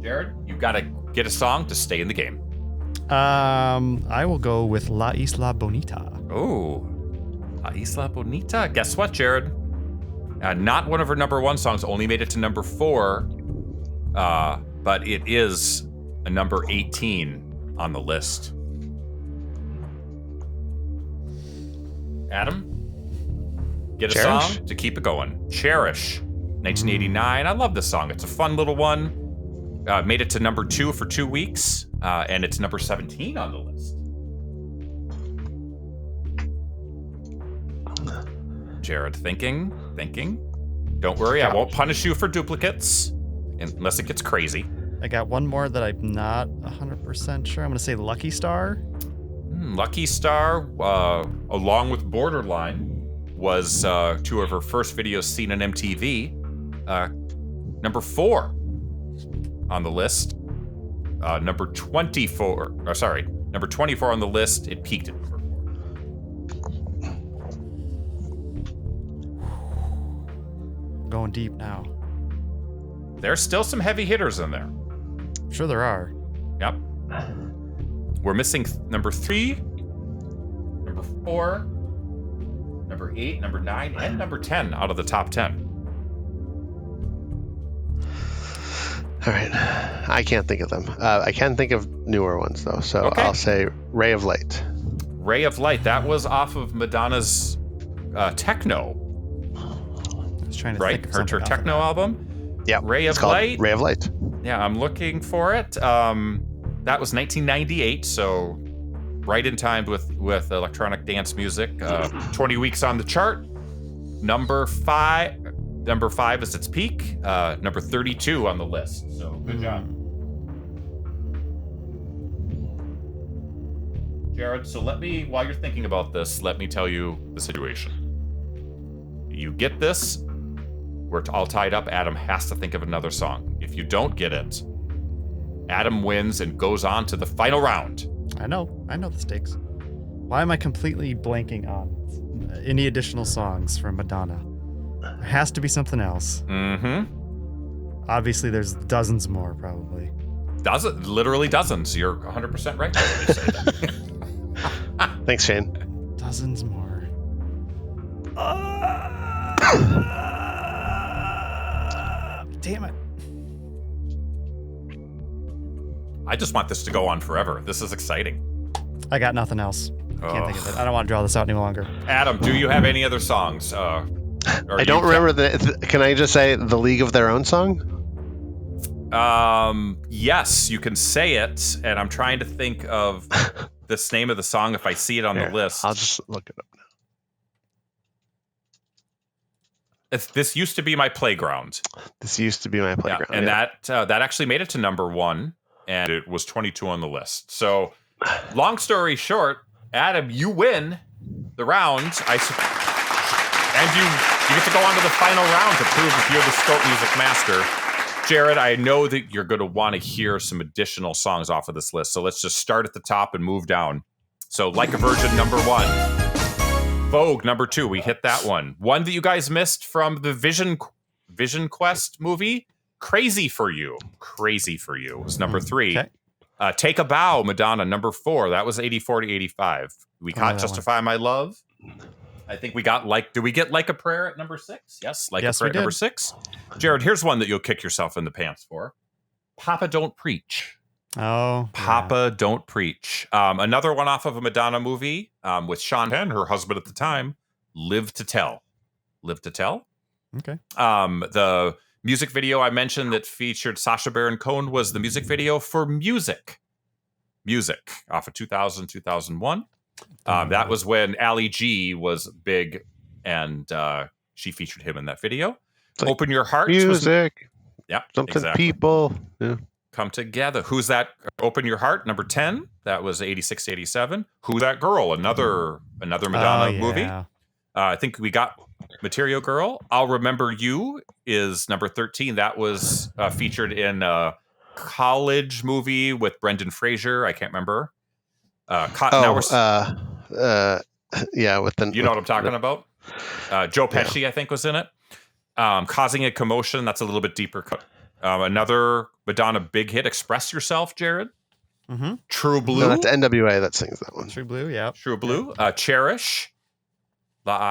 Jared, you've got to get a song to stay in the game. I will go with La Isla Bonita. Oh, La Isla Bonita. Guess what, Jared? Not one of her number 1 songs. Only made it to number 4. But it is a number 18 on the list. Adam, get a Cherish? song to keep it going. Cherish, 1989. I love this song. It's a fun little one. Made it to number 2 for 2 weeks, and it's number 17 on the list. Jared, thinking. Don't worry, I won't punish you for duplicates unless it gets crazy. I got one more that I'm not 100% sure. I'm going to say Lucky Star. Lucky Star, along with Borderline, was 2 of her first videos seen on MTV. Number 4 on the list. Number 24 on the list. It peaked at number 4. Going deep now. There's still some heavy hitters in there. I'm sure there are. Yep. We're missing number 3, number 4, number 8, number 9, and number 10 out of the top 10. All right. I can't think of them. I can think of newer ones, though. So Okay. I'll say Ray of Light. Ray of Light. That was off of Madonna's Techno, I was trying to right? think of Her something off of Techno that. album. Yeah. Ray it's of called Light. Ray of Light. Yeah, I'm looking for it. That was 1998, so right in time with electronic dance music. 20 weeks on the chart. Number 5 is its peak. Number 32 on the list. So good job, Jared. So while you're thinking about this, let me tell you the situation. You get this, we're all tied up. Adam has to think of another song. If you don't get it, Adam wins and goes on to the final round. I know the stakes. Why am I completely blanking on any additional songs from Madonna? There has to be something else. Mm-hmm. Obviously, there's dozens more, probably. Literally dozens. You're 100% right when you say that. Thanks, Shane. Dozens more. Damn it. I just want this to go on forever. This is exciting. I got nothing else. Can't think of it. I don't want to draw this out any longer. Adam, do you have any other songs? I don't remember can I just say the League of Their Own song? Yes, you can say it, and I'm trying to think of this name of the song if I see it on the list. I'll just look it up now. This used to be my playground. This used to be my playground. Yeah, and that actually made it to number 1, and it was 22 on the list. So, long story short, Adam, you win the round. And you get to go on to the final round to prove if you're the Scope Music Master. Jared, I know that you're going to want to hear some additional songs off of this list, so let's just start at the top and move down. So, Like a Virgin, number 1. Vogue, number 2. We hit that one. One that you guys missed from the Vision Quest movie, Crazy for You. Crazy for You was number 3. Okay. Take a Bow, Madonna, number 4. That was 84 to 85. We caught Justify My Love. I think we got do we get Like a Prayer at number 6? Yes, Like a Prayer at number 6. Jared, here's one that you'll kick yourself in the pants for. Papa Don't Preach. Oh. Papa Don't Preach. Another one off of a Madonna movie with Sean Penn, her husband at the time, Live to Tell. Live to Tell? Okay. The music video I mentioned that featured Sacha Baron Cohen was the music video for Music. Music off of 2000, 2001. That was when Ali G was big, and she featured him in that video. Like Open Your Heart. music. Yeah, Something exactly. people. Yeah. Come Together. Who's That? Open Your Heart, number 10. That was 86 to 87. Who's That Girl? Another Madonna movie. I think we got Material Girl. I'll Remember You is number 13. That was featured in a college movie with Brendan Fraser. I can't remember. Yeah, with the you know what I'm talking about. Joe Pesci, I think, was in it. Causing a Commotion. That's a little bit deeper cut. Another Madonna big hit, Express Yourself, Jared. Mm-hmm. True Blue. No, that's NWA that sings that one. True Blue, yeah. True Blue. Cherish.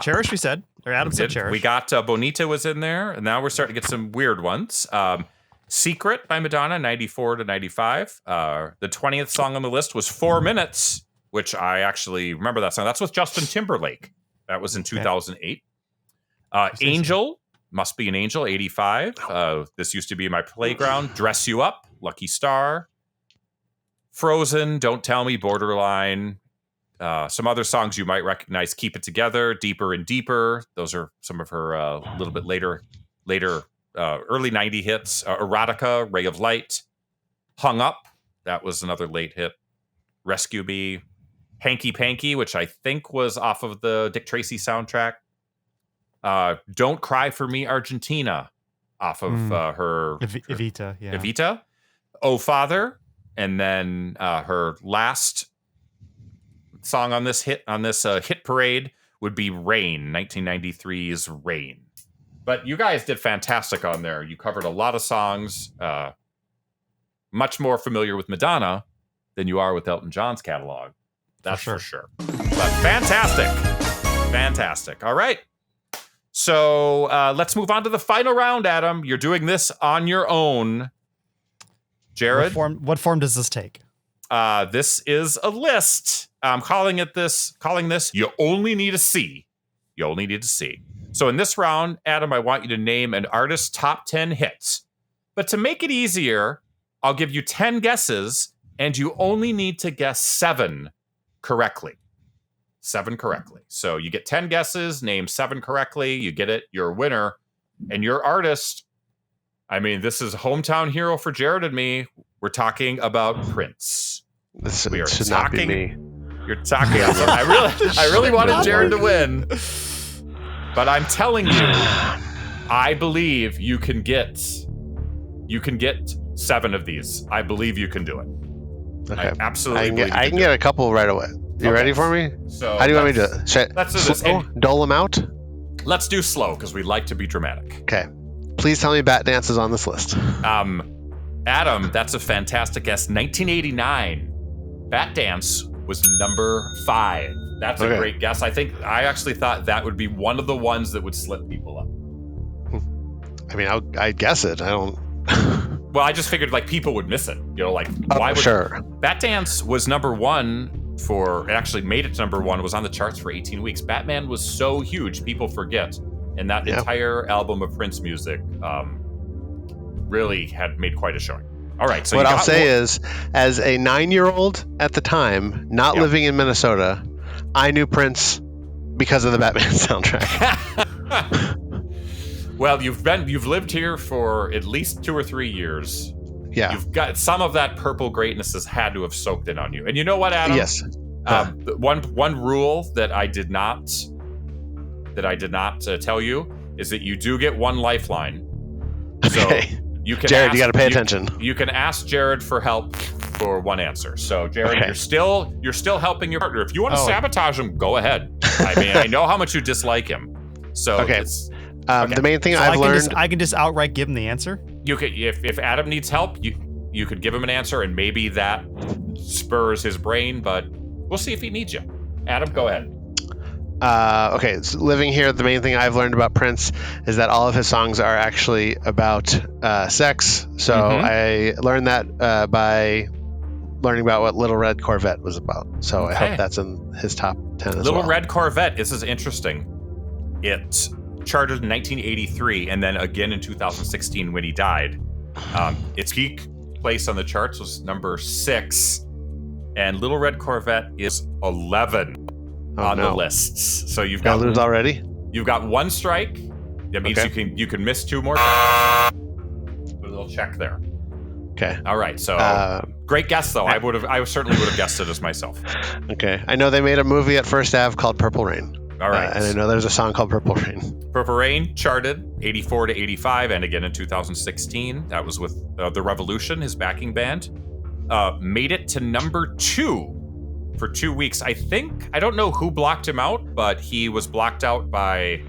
Cherish, we said. Or Adam said Cherish. We got Bonita was in there, and now we're starting to get some weird ones. Secret by Madonna, 94 to 95. The 20th song on the list was 4 Minutes, which I actually remember that song. That's with Justin Timberlake. That was in 2008. Angel, Must Be an Angel, 85. This Used to Be My Playground. Dress You Up, Lucky Star. Frozen, Don't Tell Me, Borderline. Some other songs you might recognize: Keep It Together, Deeper and Deeper. Those are some of her little bit later early 90 hits. Erotica, Ray of Light. Hung Up, that was another late hit. Rescue Me. Hanky Panky, which I think was off of the Dick Tracy soundtrack. Don't Cry for Me, Argentina, off of her Evita, yeah. Evita. Oh Father, and then her last song on this hit parade would be Rain, 1993's Rain. But you guys did fantastic on there. You covered a lot of songs. Much more familiar with Madonna than you are with Elton John's catalog. That's for sure. But fantastic. All right. So let's move on to the final round, Adam. You're doing this on your own. Jared? What form does this take? This is a list. I'm calling this, you only need a C. You only need a C. So in this round, Adam, I want you to name an artist's top 10 hits. But to make it easier, I'll give you 10 guesses, and you only need to guess 7 correctly. 7 correctly. So you get 10 guesses, name 7 correctly, you get it, you're a winner. And your artist, I mean, this is a hometown hero for Jared and me. We're talking about Prince. This should not be me. You're talking. I really wanted Jared to win, but I'm telling you, I believe you can get 7 of these. I believe you can do it. Okay, I absolutely. I can get a couple right away. You ready for me? So how do you want me to do it? Let's do this. Dole them out. Let's do slow because we like to be dramatic. Okay. Please tell me Bat Dance is on this list. Adam, that's a fantastic guess. 1989, Bat Dance was number 5. That's a great guess. I actually thought that would be one of the ones that would slip people up. I mean, I'd guess it. I don't. Well, I just figured people would miss it. Why would sure. Bat Dance was number 1 it actually made it to number 1. It was on the charts for 18 weeks. Batman was so huge, people forget. And that entire album of Prince music really had made quite a showing. All right. So what I'll say is, as a 9-year-old at the time, not living in Minnesota, I knew Prince because of the Batman soundtrack. Well, you've lived here for at least 2 or 3 years. Yeah. You've got some of that purple greatness has had to have soaked in on you. And you know what, Adam? Yes. One rule that I did not tell you is that you do get 1 lifeline. Okay. So you can Jared, you got to pay attention. You can ask Jared for help for 1 answer. So Jared, you're still helping your partner. If you want to sabotage him, go ahead. I mean, I know how much you dislike him. So the main thing I've learned, I can just outright give him the answer. You could, if Adam needs help, you could give him an answer, and maybe that spurs his brain. But we'll see if he needs you. Adam, go ahead. Okay, so living here, the main thing I've learned about Prince is that all of his songs are actually about sex. So I learned that by learning about what Little Red Corvette was about. So I hope that's in his top 10 as well. Little Red Corvette, this is interesting. It charted in 1983 and then again in 2016 when he died. Its peak place on the charts was number 6, and Little Red Corvette is 11 on the lists. So you've got lose already. You've got 1 strike. That means you can miss 2 more. Put a little check there. Okay. All right. So great guess, though. I certainly would have guessed it as myself. Okay. I know they made a movie at First Ave called Purple Rain. All right. And I know there's a song called Purple Rain. Purple Rain charted 84 to 85, and again in 2016. That was with The Revolution, his backing band. Made it to number 2 for 2 weeks. I don't know who blocked him out, but he was blocked out by,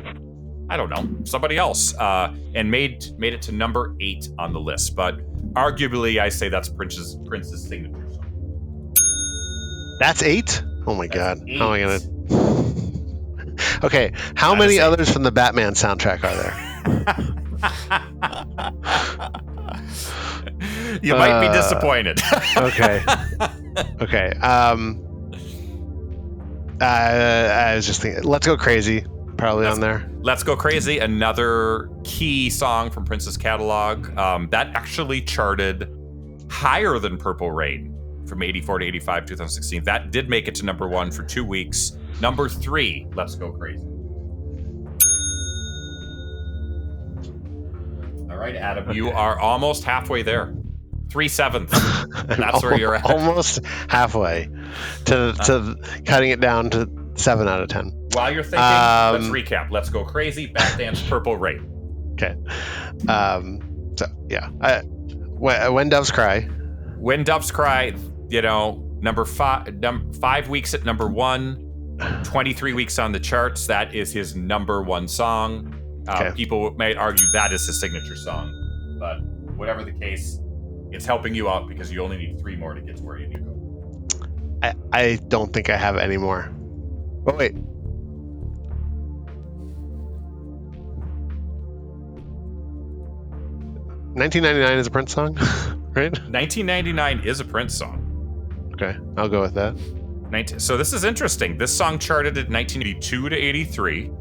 I don't know, somebody else, and made it to number 8 on the list. But arguably, I say that's Prince's signature song. That's 8? Oh my God. 8. How am I going to... Okay, how many others from the Batman soundtrack are there? You might be disappointed. Okay. I was just thinking, Let's Go Crazy, probably on there. Let's Go Crazy, another key song from Prince's catalog. That actually charted higher than Purple Rain from 84 to 85, 2016. That did make it to number 1 for 2 weeks. Number 3, Let's Go Crazy. All right, Adam, you are almost halfway there. 3/7. That's where you're at. Almost halfway to cutting it down to 7 out of 10. While you're thinking, let's recap. Let's Go Crazy, Bat Dance, Purple Rain. Okay. So, yeah. When Doves Cry. When Doves Cry, number 5 weeks at number 1. 23 weeks on the charts. That is his number 1 song. People may argue that is his signature song, but whatever the case, it's helping you out because you only need 3 more to get to where you need to go. I don't think I have any more. But wait. $19.99 is a Prince song, right? 1999 is a Prince song. Okay, I'll go with that. So this is interesting. This song charted in 1982 to 83,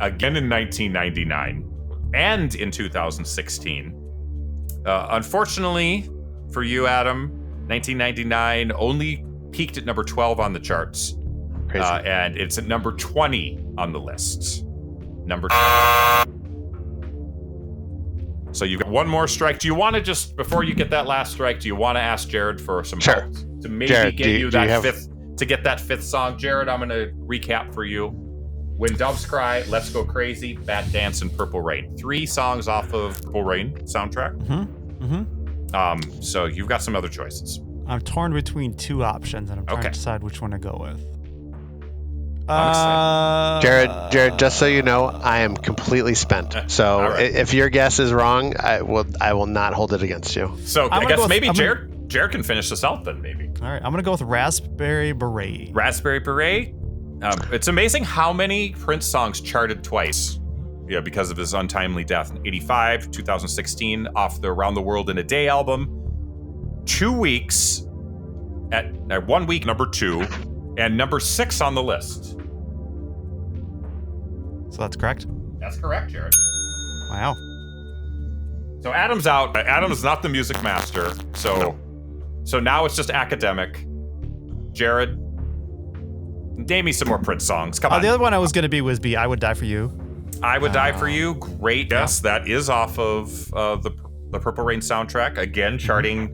again in 1999, and in 2016. Unfortunately for you, Adam, 1999 only peaked at number 12 on the charts. Crazy. And it's at number 20 on the list. Number 20. So you've got one more strike. Do you want to just, before you get that last strike, do you want to ask Jared for some help to maybe Jared, get you that fifth? To get that 5th song, Jared, I'm going to recap for you. When Doves Cry, Let's Go Crazy, Bat Dance, and Purple Rain. 3 songs off of Purple Rain soundtrack. So you've got some other choices. I'm torn between 2 options, and I'm trying to decide which one to go with. Jared, just so you know, I am completely spent. So if your guess is wrong, I will not hold it against you. So I guess maybe Jared can finish this out then, maybe. All right, I'm going to go with Raspberry Beret. Raspberry Beret? It's amazing how many Prince songs charted twice. Yeah, because of his untimely death in 85, 2016, off the Around the World in a Day album. 2 weeks at 1 week, number 2, and number 6 on the list. So that's correct? That's correct, Jared. Wow. So Adam's out. Adam's not the music master. So now it's just academic. Jared, name me some more Prince songs. Come on. The other one I was going to be was I Would Die For You. I Would Die For You. Great guess. That is off of the Purple Rain soundtrack. Again, charting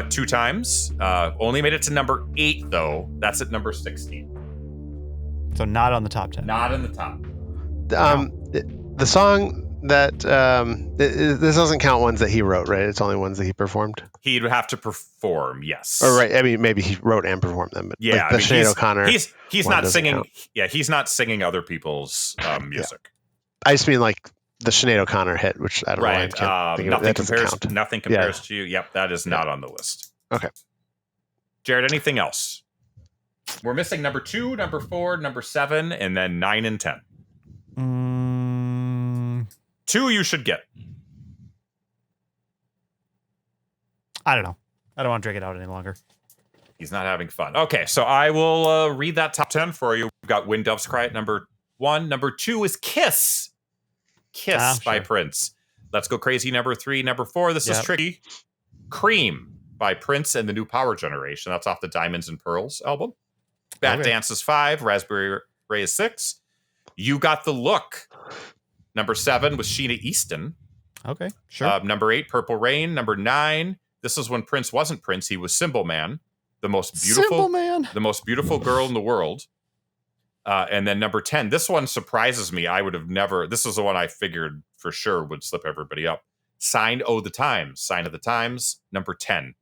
2 times. Only made it to number 8, though. That's at number 16. So not on the top 10. Not in the top. The song that this doesn't count ones that he wrote, right? It's only ones that he performed. He'd have to perform, yes. Or right, I mean, maybe he wrote and performed them, but yeah, like Sinead O'Connor. He's not singing. Count. Yeah, he's not singing other people's music. I just mean like the Sinead O'Connor hit, which I don't know. Nothing compares to you. Yep, that is not on the list. Okay, Jared, anything else? We're missing number 2, number 4, number 7, and then 9 and 10. 2 you should get. I don't know. I don't want to drag it out any longer. He's not having fun. Okay, so I will read that top 10 for you. We've got When Doves Cry at number 1. Number 2 is Kiss. Kiss by Prince. Let's Go Crazy, number 3. Number 4, this is tricky. Cream by Prince and the New Power Generation. That's off the Diamonds and Pearls album. Bat Dance is 5. Raspberry Beret is 6. You Got the Look. Number 7 was Sheena Easton. Okay, sure. Number 8, Purple Rain. Number 9, This is when Prince wasn't Prince. He was Symbol Man, the most Symbol Man. the most beautiful girl in the world. And then number 10, this one surprises me. I would have never, this is the one I figured for sure would slip everybody up. Sign of the Times, number 10.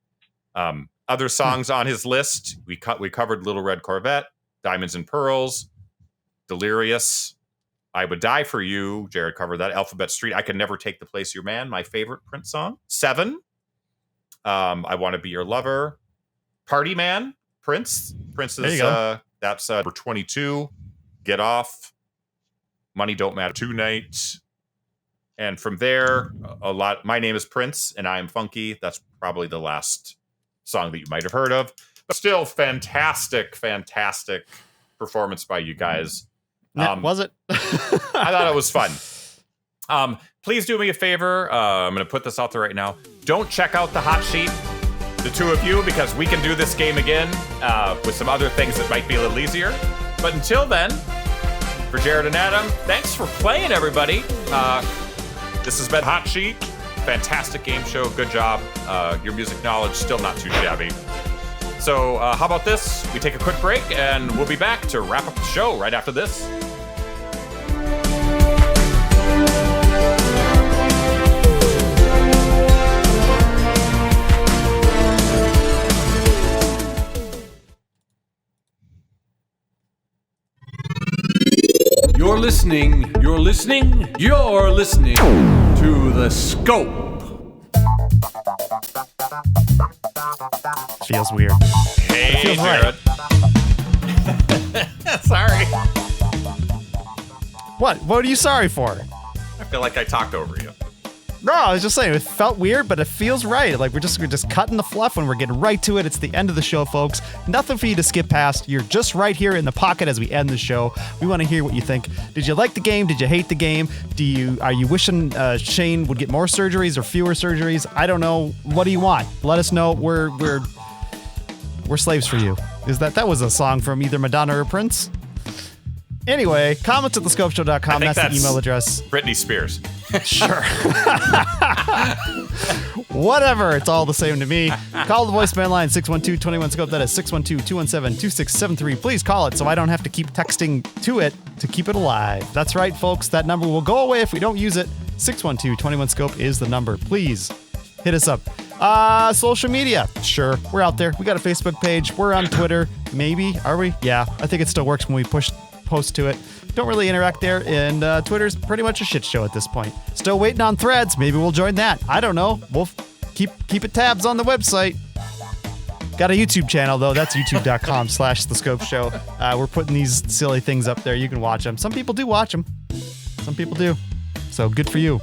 Other songs on his list, we covered Little Red Corvette, Diamonds and Pearls, Delirious, I Would Die for You. Jared covered that. Alphabet Street, I Could Never Take the Place of Your Man, my favorite Prince song. 7, I Want to Be Your Lover. Party Man, Prince. Prince is that's number 22. Get Off. Money Don't Matter Tonight. And from there, a lot. My Name is Prince, and I Am Funky. That's probably the last song that you might have heard of. But still, fantastic performance by you guys. Was it? I thought it was fun. Please do me a favor. I'm going to put this out there right now. Don't check out the hot sheet, the two of you, because we can do this game again with some other things that might be a little easier. But until then, for Jared and Adam, thanks for playing, everybody. This has been Hot Sheet. Fantastic game show. Good job. Your music knowledge still not too shabby. So how about this? We take a quick break, and we'll be back to wrap up the show right after this. You're listening to The Scope. Feels weird. Hey, feels Jared. Sorry. What are you sorry for? I feel like I talked over you. No, I was just saying it felt weird, but it feels right. Like we're just cutting the fluff when we're getting right to it. It's the end of the show, folks. Nothing for you to skip past. You're just right here in the pocket as we end the show. We want to hear what you think. Did you like the game? Did you hate the game? Are you wishing Shane would get more surgeries or fewer surgeries? I don't know. What do you want? Let us know. We're slaves for you. That was a song from either Madonna or Prince? Anyway, comments at thescopeshow.com. That's the email address. Britney Spears. Sure. Whatever. It's all the same to me. Call the voicemail line 612-21-SCOPE. That is 612-217-2673. Please call it so I don't have to keep texting to it to keep it alive. That's right, folks. That number will go away if we don't use it. 612-21-SCOPE is the number. Please hit us up. Social media. Sure. We're out there. We got a Facebook page. We're on Twitter. Maybe. Are we? Yeah. I think it still works when we post to it. Don't really interact there, and Twitter's pretty much a shit show at this point. Still waiting on Threads. Maybe we'll join that. I don't know. We'll keep it tabs on the website. Got a YouTube channel, though. That's youtube.com/thescopeshow. We're putting these silly things up there. You can watch them. Some people do watch them. Some people do. So good for you.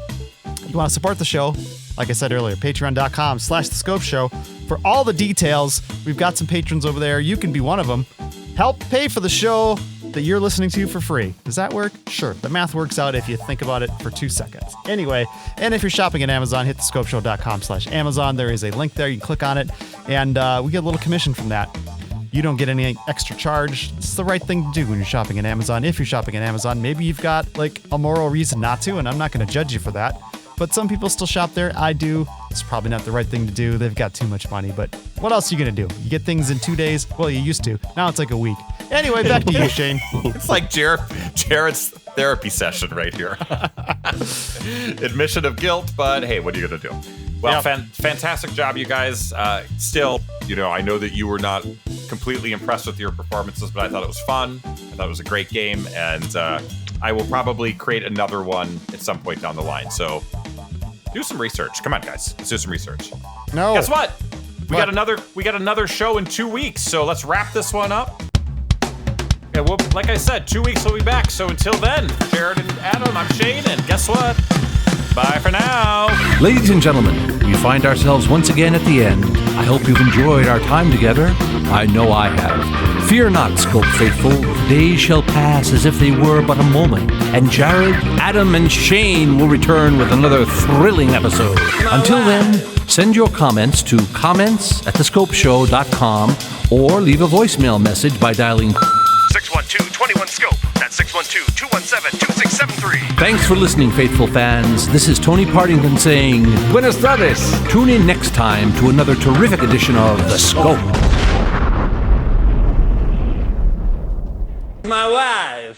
You want to support the show, like I said earlier, patreon.com/thescopeshow. For all the details, we've got some patrons over there. You can be one of them. Help pay for the show that you're listening to for free. Does that work? Sure. The math works out if you think about it for 2 seconds. Anyway, and if you're shopping at Amazon, hit thescopeshow.com/Amazon. There is a link there. You can click on it, and we get a little commission from that. You don't get any extra charge. It's the right thing to do when you're shopping at Amazon. If you're shopping at Amazon, maybe you've got like a moral reason not to, and I'm not going to judge you for that. But some people still shop there. I do. It's probably not the right thing to do. They've got too much money. But what else are you going to do? You get things in 2 days? Well, you used to. Now it's like a week. Anyway, back to you, Shane. It's like Jared's therapy session right here. Admission of guilt, but hey, what are you going to do? Well, fantastic job, you guys. Still, I know that you were not completely impressed with your performances, but I thought it was fun. I thought it was a great game, and I will probably create another one at some point down the line. So do some research. Come on, guys. Let's do some research. No. Guess what? We got another show in 2 weeks, so let's wrap this one up. Yeah, well, like I said, 2 weeks we'll be back. So until then, Jared and Adam, I'm Shane, and guess what? Bye for now. Ladies and gentlemen, we find ourselves once again at the end. I hope you've enjoyed our time together. I know I have. Fear not, Scope faithful. The days shall pass as if they were but a moment, and Jared, Adam, and Shane will return with another thrilling episode. Until then, send your comments to comments@thescopeshow.com or leave a voicemail message by dialing 612 612-21-SCOPE. That's 612-217-2673. Thanks for listening, faithful fans. This is Tony Partington saying, Buenas tardes. tune in next time to another terrific edition of The Scope. My wife.